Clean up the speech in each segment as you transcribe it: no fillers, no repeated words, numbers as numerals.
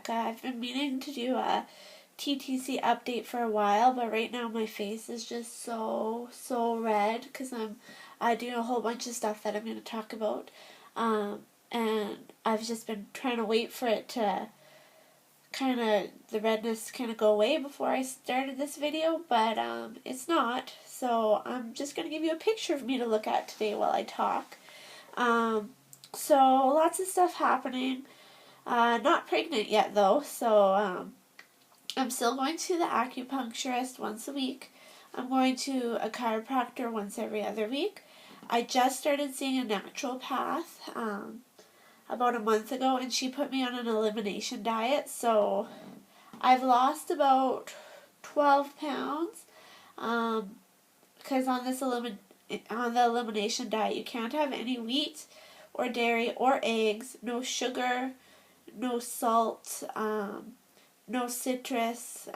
talk. I've been meaning to do a TTC update for a while, but right now my face is just so red because I'm doing a whole bunch of stuff that I'm going to talk about. And I've just been trying to wait for it to the redness kind of go away before I started this video, but it's not. So I'm just going to give you a picture of me to look at today while I talk. So lots of stuff happening. Not pregnant yet though, so I'm still going to the acupuncturist once a week. I'm going to a chiropractor once every other week. I just started seeing a naturopath about a month ago, and she put me on an elimination diet, so I've lost about 12 pounds because on the elimination diet you can't have any wheat or dairy or eggs, no sugar, no salt, no citrus,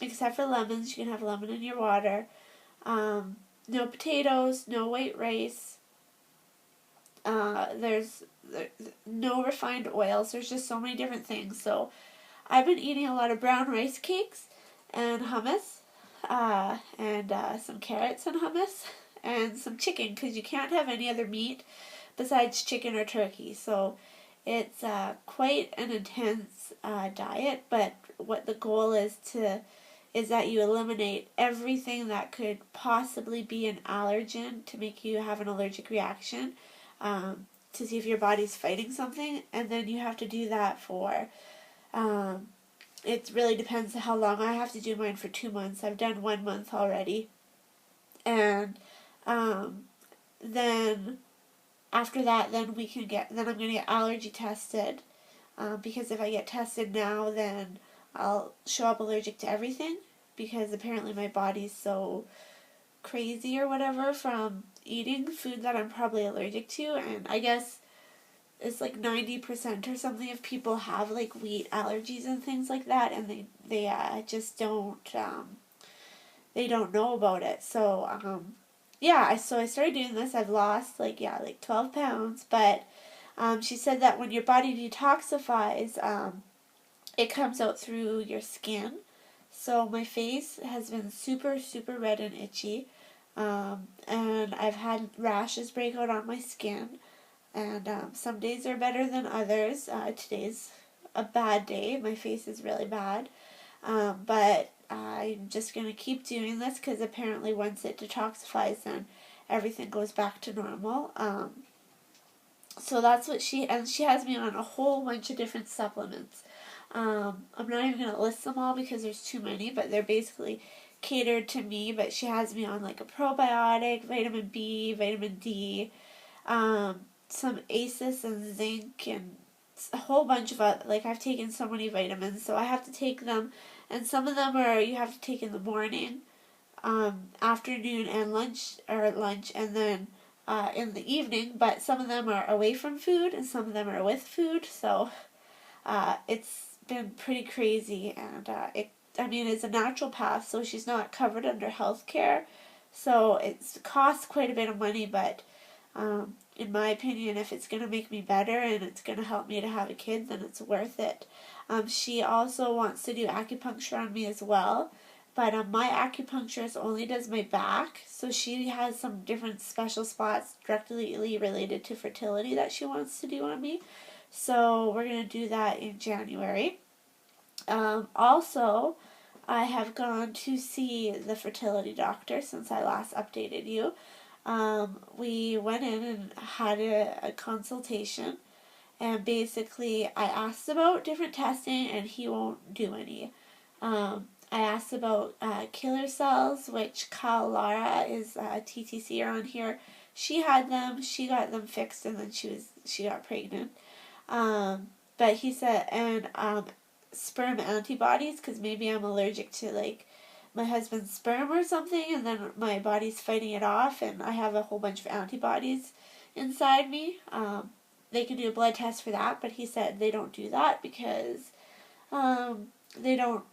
except for lemons. You can have lemon in your water. No potatoes, no white rice. There's no refined oils. There's just so many different things. So I've been eating a lot of brown rice cakes and hummus, and some carrots and hummus, and some chicken, because you can't have any other meat besides chicken or turkey. So it's quite an intense diet, but what the goal is that you eliminate everything that could possibly be an allergen to make you have an allergic reaction, to see if your body's fighting something, and then you have to do that for, it really depends on how long. I have to do mine for 2 months. I've done 1 month already, and then after that, then I'm going to get allergy tested, because if I get tested now, then I'll show up allergic to everything, because apparently my body's so crazy or whatever from eating food that I'm probably allergic to. And I guess it's like 90% or something of people have like wheat allergies and things like that, and they just don't they don't know about it. So yeah, so I started doing this. I've lost like 12 pounds, but she said that when your body detoxifies, it comes out through your skin. So my face has been super red and itchy, and I've had rashes break out on my skin, and some days are better than others. Today's a bad day. My face is really bad, but I'm just going to keep doing this because apparently once it detoxifies, then everything goes back to normal. So that's what she has me on a whole bunch of different supplements. I'm not even going to list them all because there's too many, but they're basically catered to me. But she has me on like a probiotic, vitamin B, vitamin D, some ACEs and zinc, and a whole bunch of other, like I've taken so many vitamins, so I have to take them, and some of them are you have to take in the morning, afternoon, and lunch, and then in the evening, but some of them are away from food and some of them are with food, so it's been pretty crazy. And it's a naturopath, so she's not covered under health care, so it costs quite a bit of money, but in my opinion, if it's going to make me better and it's going to help me to have a kid, then it's worth it. She also wants to do acupuncture on me as well, but my acupuncturist only does my back, so she has some different special spots directly related to fertility that she wants to do on me. So we're going to do that in January. Also, I have gone to see the fertility doctor since I last updated you. We went in and had a consultation, and basically I asked about different testing and he won't do any. I asked about killer cells, which Lara is a TTC on here. She had them, she got them fixed, and then she got pregnant. But he said, and sperm antibodies, because maybe I'm allergic to like my husband's sperm or something, and then my body's fighting it off, and I have a whole bunch of antibodies inside me. They can do a blood test for that, but he said they don't do that because they don't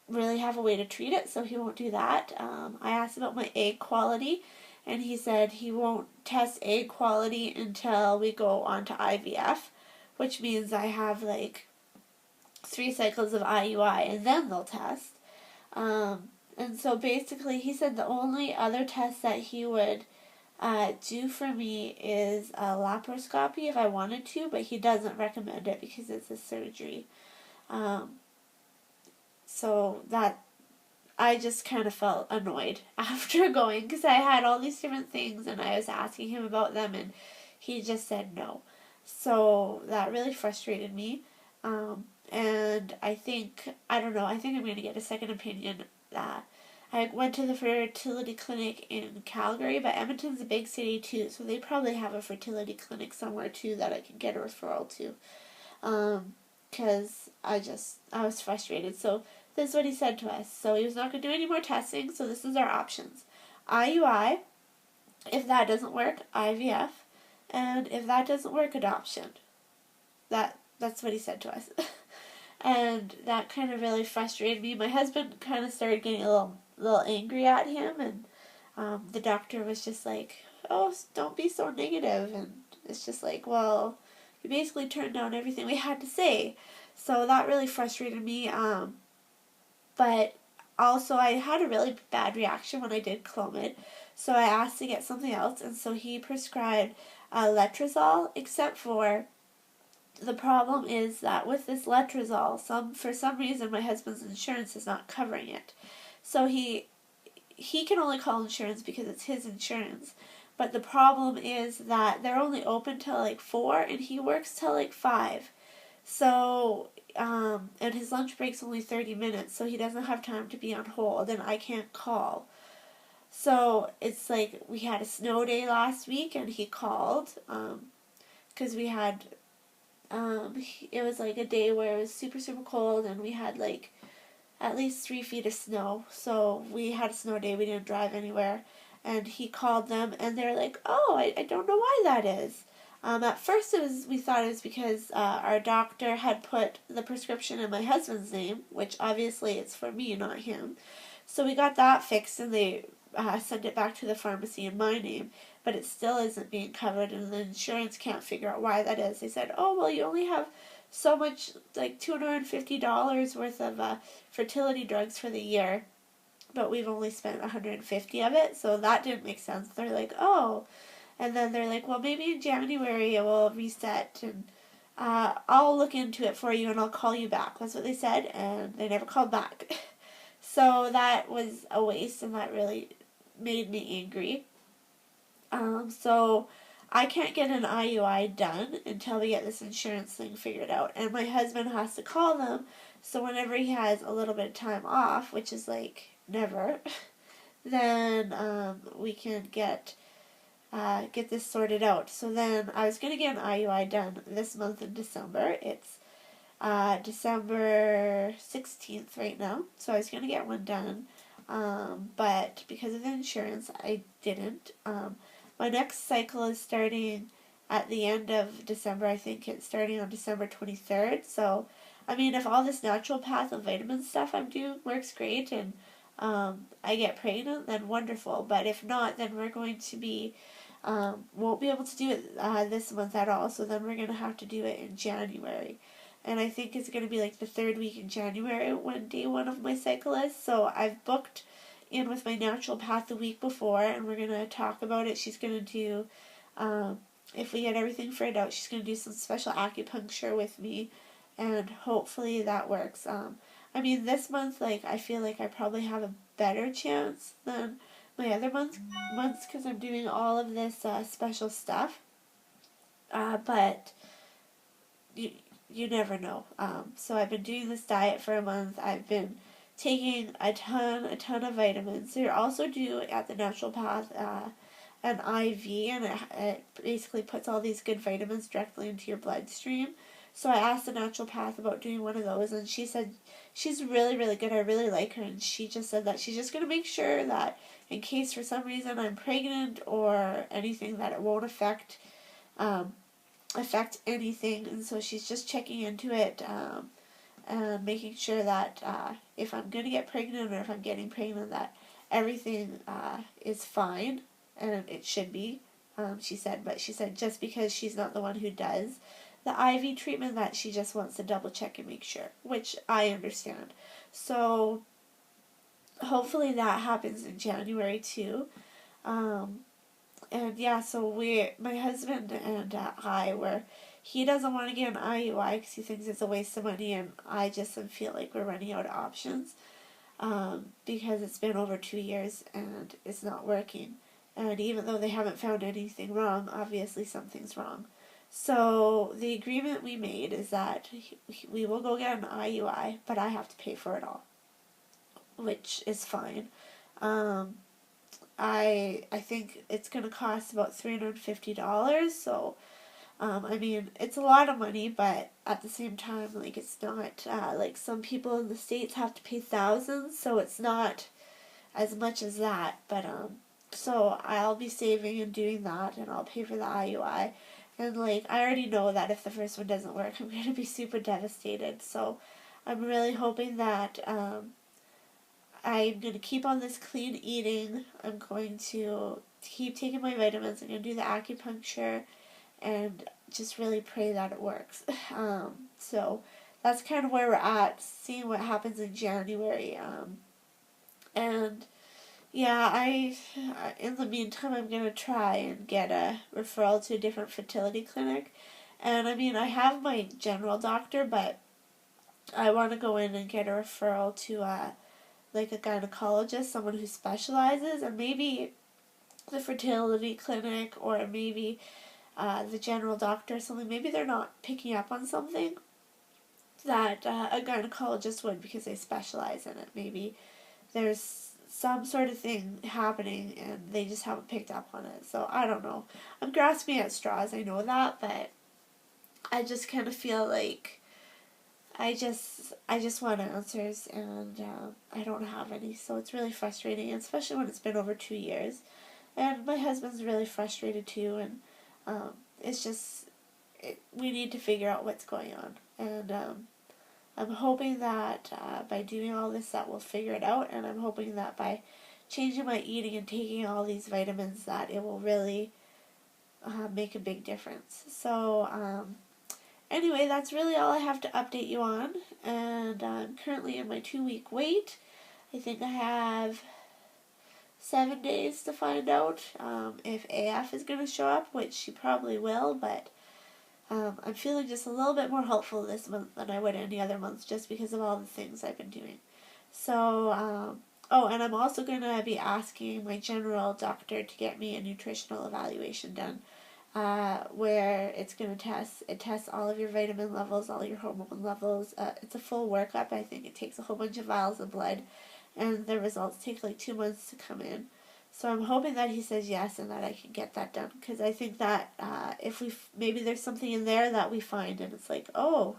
really have a way to treat it, so he won't do that. I asked about my egg quality, and he said he won't test egg quality until we go on to IVF, which means I have like 3 cycles of IUI, and then they'll test. And so basically, he said the only other test that he would do for me is a laparoscopy if I wanted to, but he doesn't recommend it because it's a surgery. So that I just kind of felt annoyed after going, because I had all these different things and I was asking him about them and he just said no. So that really frustrated me. And I think, I don't know, I think I'm going to get a second opinion. I went to the fertility clinic in Calgary, but Edmonton's a big city too, so they probably have a fertility clinic somewhere too that I can get a referral to. Because I was frustrated. So this is what he said to us. So he was not going to do any more testing, so this is our options. IUI, if that doesn't work, IVF, and if that doesn't work, adoption. That's what he said to us. And that kind of really frustrated me. My husband kind of started getting a little angry at him, and the doctor was just like, oh, don't be so negative. And it's just like, well, you basically turned down everything we had to say. So that really frustrated me. But also I had a really bad reaction when I did Clomid. So I asked to get something else, and so he prescribed letrozole, except for the problem is that with this letrozole, for some reason my husband's insurance is not covering it. So he can only call insurance because it's his insurance. But the problem is that they're only open till like 4 and he works till like 5. So, and his lunch break's only 30 minutes, so he doesn't have time to be on hold and I can't call. So it's like we had a snow day last week and he called, because we had, it was like a day where it was super, super cold and we had like at least 3 feet of snow. So we had a snow day, we didn't drive anywhere. And he called them and they're like, oh, I don't know why that is. At first we thought it was because our doctor had put the prescription in my husband's name, which obviously it's for me, not him. So we got that fixed and they sent it back to the pharmacy in my name, but it still isn't being covered and the insurance can't figure out why that is. They said, oh, well, you only have so much, like $250 worth of fertility drugs for the year, but we've only spent $150 of it, so that didn't make sense. They're like, oh. And then they're like, well, maybe in January it will reset, and I'll look into it for you and I'll call you back. That's what they said, and they never called back. So that was a waste, and that really made me angry. So I can't get an IUI done until we get this insurance thing figured out. And my husband has to call them, so whenever he has a little bit of time off, which is like never, then we can get this sorted out. So then I was going to get an IUI done this month in December. It's December 16th right now, so I was going to get one done, but because of the insurance, I didn't. My next cycle is starting at the end of December. I think it's starting on December 23rd, so, I mean, if all this naturopath and vitamin stuff I'm doing works great, and I get pregnant, then wonderful, but if not, then we're going to be, won't be able to do it this month at all, so then we're going to have to do it in January. And I think it's going to be like the 3rd week in January when day 1 of my cycle is. So I've booked in with my naturopath the week before, and we're going to talk about it. She's going to do, if we get everything figured out, she's going to do some special acupuncture with me, and hopefully that works. I mean, this month, like, I feel like I probably have a better chance than my other months because I'm doing all of this special stuff. But you never know. So I've been doing this diet for a month. I've been taking a ton of vitamins. They also do at the naturopath an IV, and it basically puts all these good vitamins directly into your bloodstream. So I asked the naturopath about doing one of those, and she said she's really, really good. I really like her, and she just said that she's just going to make sure that in case for some reason I'm pregnant or anything, that it won't affect anything, and so she's just checking into it and making sure that if I'm going to get pregnant or if I'm getting pregnant, that everything is fine, and it should be, she said. But she said just because she's not the one who does the IV treatment that she just wants to double check and make sure, which I understand. So hopefully that happens in January too. Um, and yeah, so my husband and he doesn't want to get an IUI because he thinks it's a waste of money, and I just feel like we're running out of options because it's been over 2 years and it's not working. And even though they haven't found anything wrong, obviously something's wrong. So the agreement we made is that we will go get an IUI, but I have to pay for it all, which is fine. Um, I think it's gonna cost about $350. So I mean, it's a lot of money, but at the same time, like it's not like some people in the States have to pay thousands, so it's not as much as that. But so I'll be saving and doing that, and I'll pay for the IUI. And like I already know that if the first one doesn't work, I'm gonna be super devastated. So I'm really hoping that I'm going to keep on this clean eating. I'm going to keep taking my vitamins. I'm going to do the acupuncture and just really pray that it works. So that's kind of where we're at, seeing what happens in January. And yeah, in the meantime, I'm going to try and get a referral to a different fertility clinic. And I mean, I have my general doctor, but I want to go in and get a referral to like a gynecologist, someone who specializes, and maybe the fertility clinic or maybe the general doctor or something. Maybe they're not picking up on something that a gynecologist would because they specialize in it. Maybe there's some sort of thing happening and they just haven't picked up on it. So I don't know. I'm grasping at straws, I know that, but I just kind of feel like I just want answers, and I don't have any, so it's really frustrating, especially when it's been over 2 years. And my husband's really frustrated too, and it's just, we need to figure out what's going on. And I'm hoping that by doing all this that we'll figure it out, and I'm hoping that by changing my eating and taking all these vitamins that it will really make a big difference. So, anyway, that's really all I have to update you on, and I'm currently in my 2-week wait. I think I have 7 days to find out if AF is going to show up, which she probably will, but I'm feeling just a little bit more hopeful this month than I would any other month just because of all the things I've been doing. So, oh, and I'm also going to be asking my general doctor to get me a nutritional evaluation done. Where it's going to tests all of your vitamin levels, all your hormone levels. It's a full workup. I think it takes a whole bunch of vials of blood, and the results take like 2 months to come in. So I'm hoping that he says yes and that I can get that done, because I think that if maybe there's something in there that we find and it's like, oh,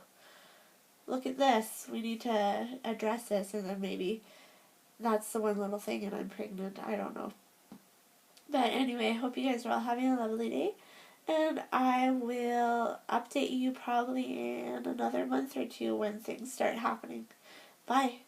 look at this, we need to address this, and then maybe that's the one little thing and I'm pregnant. I don't know. But anyway, I hope you guys are all having a lovely day. And I will update you probably in another month or two when things start happening. Bye.